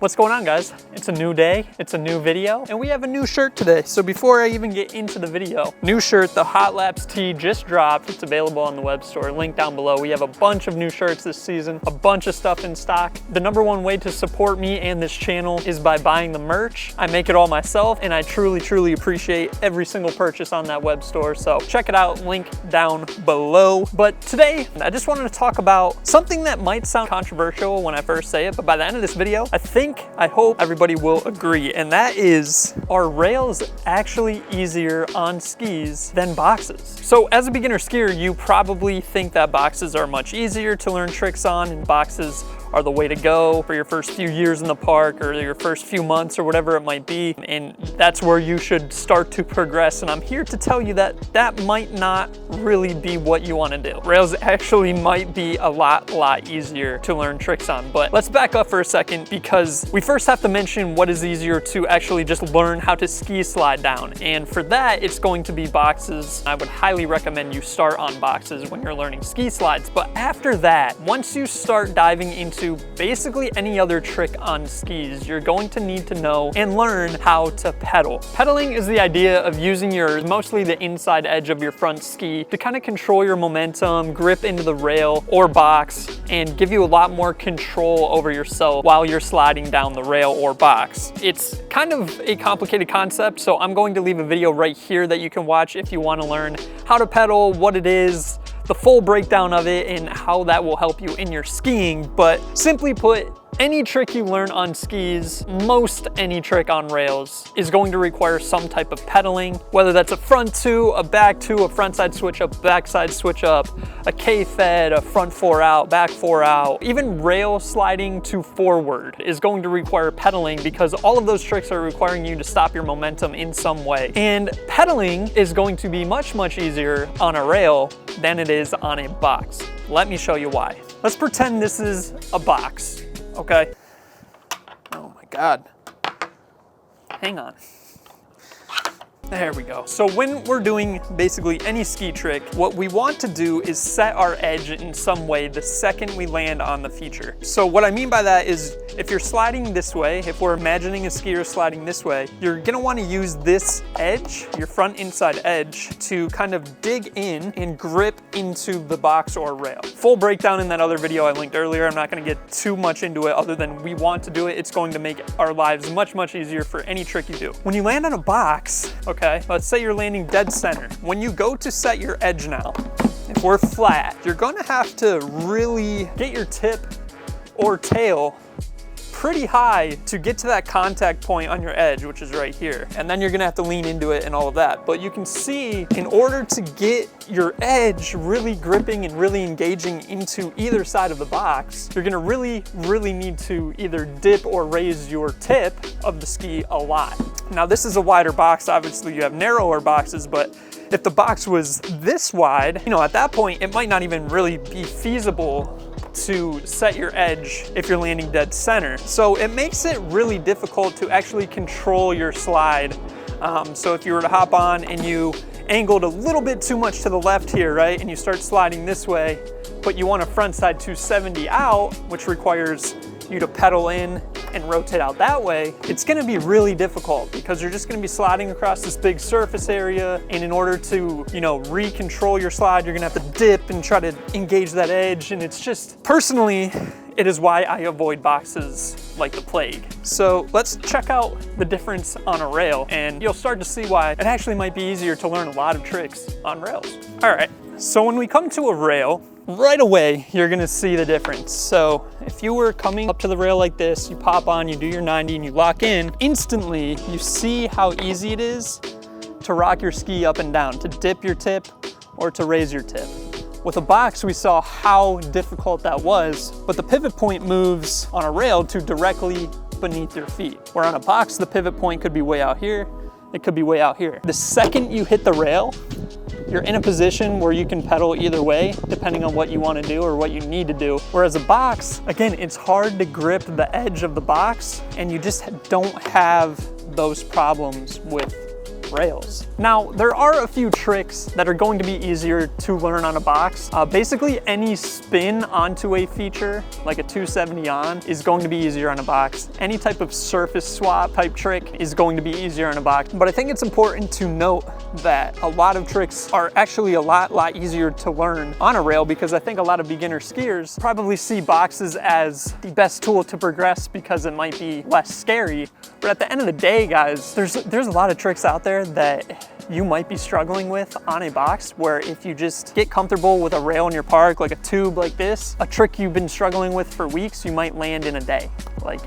What's going on, guys? It's a new day, it's a new video, and we have a new shirt today. So before I even get into the video, new shirt, the Hot Laps tee just dropped. It's available on the web store, link down below. We have a bunch of new shirts this season, a bunch of stuff in stock. The number one way to support me and this channel is by buying the merch. I make it all myself, and I truly appreciate every single purchase on that web store. So check it out, link down below. But today, I just wanted to talk about something that might sound controversial when I first say it, but by the end of this video, I hope everybody will agree, and that is, are rails actually easier on skis than boxes? So as a beginner skier, you probably think that boxes are much easier to learn tricks on, and boxes are the way to go for your first few years in the park or your first few months or whatever it might be. And that's where you should start to progress. And I'm here to tell you that that might not really be what you want to do. Rails actually might be a lot easier to learn tricks on. But let's back up for a second, because we first have to mention what is easier to actually just learn how to ski slide down. And for that, it's going to be boxes. I would highly recommend you start on boxes when you're learning ski slides. But after that, once you start diving into basically any other trick on skis, you're going to need to know and learn how to pedal. Pedaling is the idea of using mostly the inside edge of your front ski to kind of control your momentum, grip into the rail or box, and give you a lot more control over yourself while you're sliding down the rail or box. It's kind of a complicated concept, so I'm going to leave a video right here that you can watch if you want to learn how to pedal, what it is, the full breakdown of it, and how that will help you in your skiing. But simply put, any trick you learn on skis, most any trick on rails, is going to require some type of pedaling, whether that's a front two, a back two, a front side switch up, back side switch up, a K-fed, a front four out, back four out. Even rail sliding to forward is going to require pedaling, because all of those tricks are requiring you to stop your momentum in some way. And pedaling is going to be much easier on a rail than it is on a box. Let me show you why. Let's pretend this is a box. Okay. Oh my God. Hang on. There we go. So when we're doing basically any ski trick, what we want to do is set our edge in some way the second we land on the feature. So what I mean by that is, if you're sliding this way, if we're imagining a skier sliding this way, you're gonna want to use this edge, your front inside edge, to kind of dig in and grip into the box or rail. Full breakdown in that other video I linked earlier. I'm not gonna get too much into it other than we want to do it. It's going to make our lives much easier for any trick you do. When you land on a box, okay, let's say you're landing dead center. When you go to set your edge now, if we're flat, you're gonna have to really get your tip or tail pretty high to get to that contact point on your edge, which is right here. And then you're gonna have to lean into it and all of that. But you can see, in order to get your edge really gripping and really engaging into either side of the box, you're gonna really need to either dip or raise your tip of the ski a lot. Now this is a wider box, obviously you have narrower boxes, but if the box was this wide, at that point it might not even really be feasible to set your edge if you're landing dead center. So it makes it really difficult to actually control your slide. So if you were to hop on and you angled a little bit too much to the left here, right, and you start sliding this way, but you want a front side 270 out, which requires you to pedal in and rotate out that way, it's gonna be really difficult, because you're just gonna be sliding across this big surface area, and in order to, re-control your slide, you're gonna have to dip and try to engage that edge, and it's just, personally, it is why I avoid boxes like the plague. So let's check out the difference on a rail, and you'll start to see why it actually might be easier to learn a lot of tricks on rails. All right, so when we come to a rail, right away, you're gonna see the difference. So if you were coming up to the rail like this, you pop on, you do your 90 and you lock in, instantly you see how easy it is to rock your ski up and down, to dip your tip or to raise your tip. With a box, we saw how difficult that was, but the pivot point moves on a rail to directly beneath your feet. Where on a box, the pivot point could be way out here, it could be way out here. The second you hit the rail, you're in a position where you can pedal either way, depending on what you want to do or what you need to do. Whereas a box, again, it's hard to grip the edge of the box, and you just don't have those problems with rails. Now, there are a few tricks that are going to be easier to learn on a box. Basically, any spin onto a feature, like a 270 on, is going to be easier on a box. Any type of surface swap type trick is going to be easier on a box. But I think it's important to note that a lot of tricks are actually a lot easier to learn on a rail, because I think a lot of beginner skiers probably see boxes as the best tool to progress because it might be less scary. But at the end of the day, guys, there's a lot of tricks out there that you might be struggling with on a box, where if you just get comfortable with a rail in your park, like a tube like this, a trick you've been struggling with for weeks, you might land in a day. Like,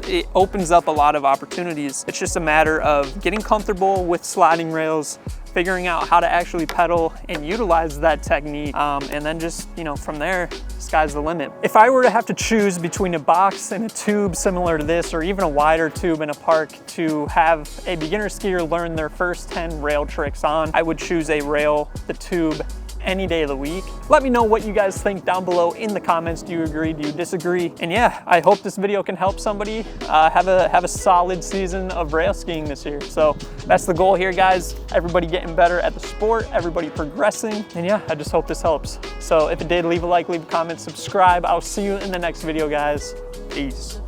it opens up a lot of opportunities. It's just a matter of getting comfortable with sliding rails, figuring out how to actually pedal and utilize that technique, and then just, you know, from there, sky's the limit. If I were to have to choose between a box and a tube similar to this, or even a wider tube in a park to have a beginner skier learn their first 10 rail tricks on, I would choose a rail, the tube, any day of the week. Let me know what you guys think down below in the comments. Do you agree? Do you disagree? And yeah, I hope this video can help somebody have a solid season of rail skiing this year. So that's the goal here, guys. Everybody getting better at the sport, everybody progressing. And yeah, I just hope this helps. So if it did, leave a like, leave a comment, subscribe. I'll see you in the next video, guys. Peace.